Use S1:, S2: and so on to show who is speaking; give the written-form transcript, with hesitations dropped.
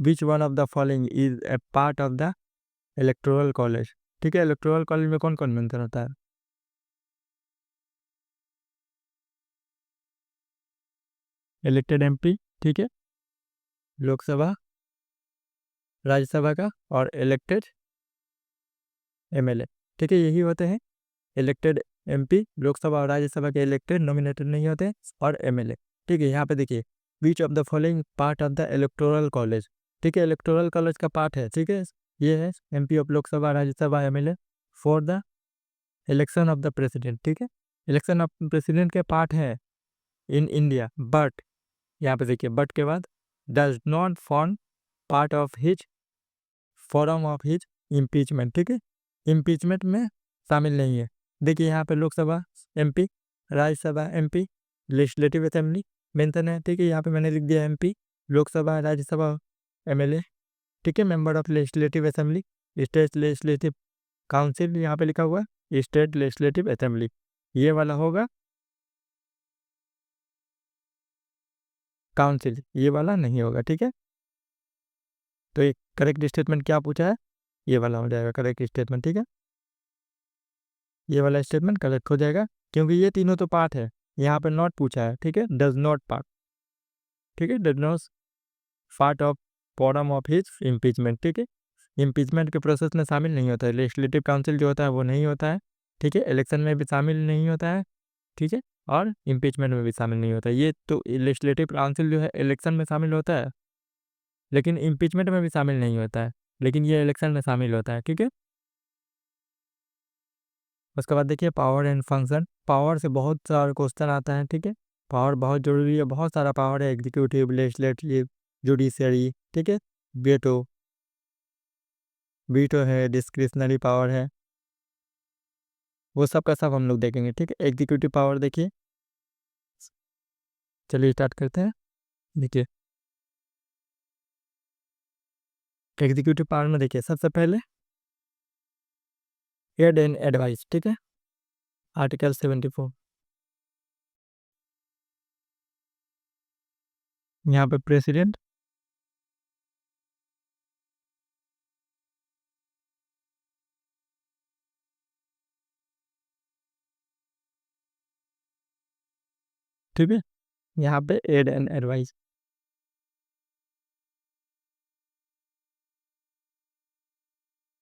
S1: Which one of the following is a part of the electoral college. ठीक है, electoral college में कौन कौन मेंशन होता है? इलेक्टेड एमपी, ठीक है, लोकसभा राज्यसभा का, और इलेक्टेड एमएलए। ठीक है, यही होते हैं इलेक्टेड एमपी, लोकसभा और राज्यसभा के इलेक्टेड, नॉमिनेटेड नहीं होते, और एमएलए। ठीक है, यहाँ पे देखिए which of the following part of the electoral college. ठीक है, इलेक्टोरल कॉलेज का पार्ट है, ठीक है, ये है MP of Lok Sabha Rajya Sabha MLA for the election of the president. ठीक है, इलेक्शन ऑफ प्रेसिडेंट के पार्ट है इन इंडिया, बट यहाँ पे देखिए बट के बाद does not form part of his forum of his impeachment. ठीक है, इम्पीचमेंट में शामिल नहीं है। देखिए यहाँ पे Lok Sabha MP, Rajya Sabha MP, legislative assembly mention है। ठीक है, यहाँ पे मैंने लिख दिया एमपी, लोकसभा, राज्यसभा, एमएलए। ठीक है, member of legislative assembly, state legislative council यहाँ पे लिखा हुआ है, स्टेट लेजिस्लेटिव असेंबली, ये वाला होगा काउंसिल, ये वाला नहीं होगा। ठीक है, तो एक करेक्ट स्टेटमेंट क्या पूछा है, ये वाला हो जाएगा करेक्ट स्टेटमेंट। ठीक है, ये वाला स्टेटमेंट करेक्ट हो जाएगा, क्योंकि ये तीनों तो पार्ट है, यहाँ पे नॉट पूछा है। ठीक है, डज नॉट पार्ट, ठीक है, does not part of forum of his impeachment. ठीक है, इम्पीचमेंट के प्रोसेस में शामिल नहीं होता है, लेजिस्लेटिव काउंसिल जो होता है वो नहीं होता है। ठीक है, इलेक्शन में भी शामिल नहीं होता है। ठीक है, और इम्पीचमेंट में भी शामिल नहीं होता है। ये तो लेजिस्लेटिव काउंसिल जो है इलेक्शन में शामिल होता है, लेकिन इम्पीचमेंट में भी शामिल नहीं होता है, लेकिन ये इलेक्शन में शामिल होता है। ठीक है, उसके बाद देखिए पावर एंड फंक्शन। पावर से बहुत सारा क्वेश्चन आता है। ठीक है, पावर बहुत जरूरी है, बहुत सारा पावर है, एग्जीक्यूटिव, लेजिस्लेटिव, जुडिशरी। ठीक है, वेटो, वीटो है, डिस्क्रिशनरी पावर है, वो सब का सब हम लोग देखेंगे। ठीक है, एग्जीक्यूटिव पावर देखिए, चलिए स्टार्ट करते हैं। देखिए एग्जीक्यूटिव पावर में देखिए सबसे पहले एड एंड एडवाइस। ठीक है, आर्टिकल 74, यहाँ पे प्रेसिडेंट, ठीक है, यहाँ पे एड एंड एडवाइस।